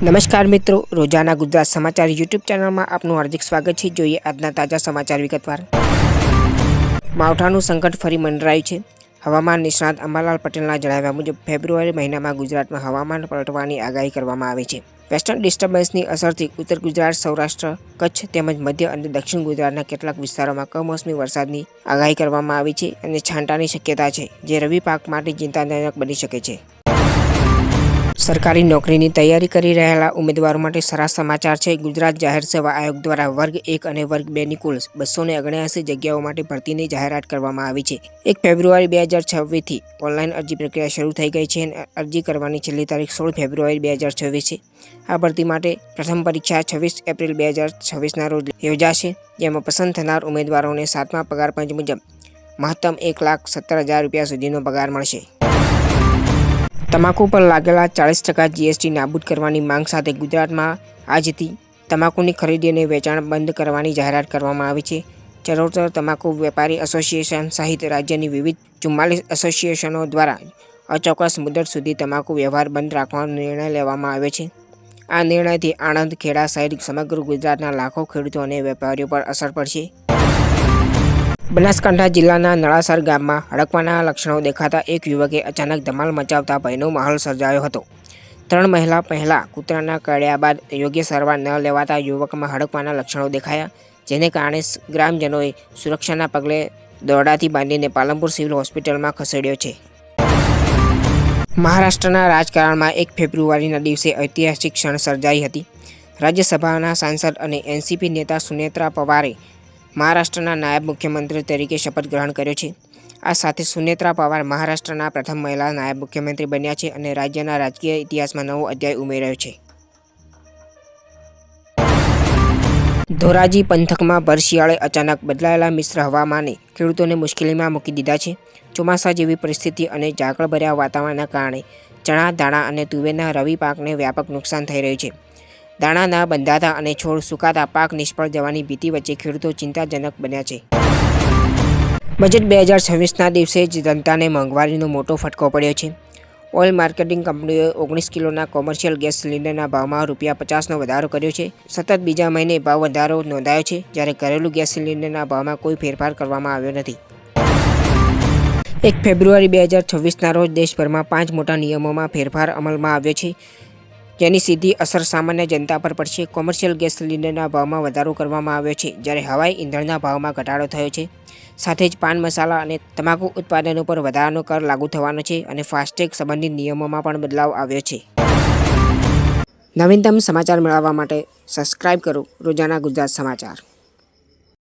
નમસ્કાર મિત્રો, રોજાના ગુજરાત સમાચાર યુટ્યુબ ચેનલમાં આપનું હાર્દિક સ્વાગત છે। જોઈએ આજના તાજા સમાચાર વિગતવાર। માવઠાનું સંકટ ફરી મંડરાયું છે। હવામાન નિષ્ણાત અંબાલાલ પટેલના જણાવ્યા મુજબ ફેબ્રુઆરી મહિનામાં ગુજરાતમાં હવામાન પલટવાની આગાહી કરવામાં આવી છે। વેસ્ટર્ન ડિસ્ટર્બન્સની અસરથી ઉત્તર ગુજરાત, સૌરાષ્ટ્ર, કચ્છ તેમજ મધ્ય અને દક્ષિણ ગુજરાતના કેટલાક વિસ્તારોમાં કમોસમી વરસાદની આગાહી કરવામાં આવી છે અને છાંટાની શક્યતા છે, જે રવિ પાક માટે ચિંતાજનક બની શકે છે। સરકારી નોકરીની તૈયારી કરી રહેલા ઉમેદવારો માટે સારા સમાચાર છે। ગુજરાત જાહેર સેવા આયોગ દ્વારા વર્ગ 1 અને વર્ગ 2ની કુલ 279 જગ્યાઓ માટે ભરતીની જાહેરાત કરવામાં આવી છે। 1 ફેબ્રુઆરી 2026થી ઓનલાઈન અરજી પ્રક્રિયા શરૂ થઈ ગઈ છે અને અરજી કરવાની છેલ્લી તારીખ 16 ફેબ્રુઆરી 2026 છે। આ ભરતી માટે પ્રથમ પરીક્ષા 26 એપ્રિલ 2026ના રોજ યોજાશે, જેમાં પસંદ થનાર ઉમેદવારોને 7મા પગાર પંચ મુજબ મહત્તમ ₹1,17,000 સુધીનો પગાર મળશે। તમાકુ પર લાગેલા 40% જીએસટી નાબૂદ કરવાની માંગ સાથે ગુજરાતમાં આજથી તમાકુની ખરીદી અને વેચાણ બંધ કરવાની જાહેરાત કરવામાં આવી છે। ચરોતર તમાકુ વેપારી એસોસિએશન સહિત રાજ્યની વિવિધ 44 એસોસિએશનો દ્વારા અચોક્કસ મુદત સુધી તમાકુ વ્યવહાર બંધ રાખવાનો નિર્ણય લેવામાં આવ્યો છે। આ નિર્ણયથી આણંદ, ખેડા સહિત સમગ્ર ગુજરાતના લાખો ખેડૂતો અને વેપારીઓ પર અસર પડશે। બનાસકાંઠા જિલ્લાના નળાસર ગામમાં હડકવાના લક્ષણો દેખાતા એક યુવકે અચાનક ધમાલ મચાવતા ભયનો માહોલ સર્જાયો હતો। 3 મહિના પહેલા કૂતરાના કરડ્યા બાદ યોગ્ય સારવાર ન લેવાતા યુવકમાં હડકવાના લક્ષણો દેખાયા, જેને કારણે ગ્રામજનોએ સુરક્ષાના પગલે દોરડાથી બાંધીને પાલનપુર સિવિલ હોસ્પિટલમાં ખસેડ્યો છે। મહારાષ્ટ્રના રાજકારણમાં 1 ફેબ્રુઆરીના દિવસે ઐતિહાસિક ક્ષણ સર્જાઈ હતી। રાજ્યસભાના સાંસદ અને એનસીપી નેતા સુનેત્રા પવારે મહારાષ્ટ્રના નાયબ મુખ્યમંત્રી તરીકે શપથ ગ્રહણ કર્યો છે। આ સાથે સુનેત્રા પવાર મહારાષ્ટ્રના પ્રથમ મહિલા નાયબ મુખ્યમંત્રી બન્યા છે અને રાજ્યના રાજકીય ઇતિહાસમાં નવો અધ્યાય ઉમેર્યો છે। ધોરાજી પંથકમાં ભર શિયાળે અચાનક બદલાયેલા મિશ્ર હવામાને ખેડૂતોને મુશ્કેલીમાં મૂકી દીધા છે। ચોમાસા જેવી પરિસ્થિતિ અને ઝાકળભર્યા વાતાવરણના કારણે ચણા, દાણા અને તુવેરના રવિ પાકને વ્યાપક નુકસાન થઈ રહ્યું છે। દાણા ન બંધાતા અને છોડ સુકાતા પાક નિષ્ફળ જવાની ભીતિ વચ્ચે ખેડૂતો ચિંતાજનક બન્યા છે। બજેટ 2026ના દિવસે જ જનતાને મોંઘવારીનો મોટો ફટકો પડ્યો છે। ઓઇલ માર્કેટિંગ કંપનીઓએ 19 કિલોના કોમર્શિયલ ગેસ સિલિન્ડરના ભાવમાં ₹50નો વધારો કર્યો છે। સતત બીજા મહિને ભાવ વધારો નોંધાયો છે, જ્યારે ઘરેલું ગેસ સિલિન્ડરના ભાવમાં કોઈ ફેરફાર કરવામાં આવ્યો નથી। 1 ફેબ્રુઆરી 2026ના રોજ દેશભરમાં 5 મોટા નિયમોમાં ફેરફાર અમલમાં આવ્યો છે, જેની સીધી અસર સામાન્ય જનતા પર પડશે। કોમર્શિયલ ગેસ સિલિન્ડરના ભાવમાં વધારો કરવામાં આવ્યો છે, જ્યારે હવાઈ ઈંધણના ભાવમાં ઘટાડો થયો છે। સાથે જ પાન મસાલા અને તમાકુ ઉત્પાદનો પર વધારાનો કર લાગુ થવાનો છે અને ફાસ્ટેગ સંબંધિત નિયમોમાં પણ બદલાવ આવ્યો છે। નવીનતમ સમાચાર મેળવવા માટે સબસ્ક્રાઇબ કરો રોજાના ગુજરાત સમાચાર।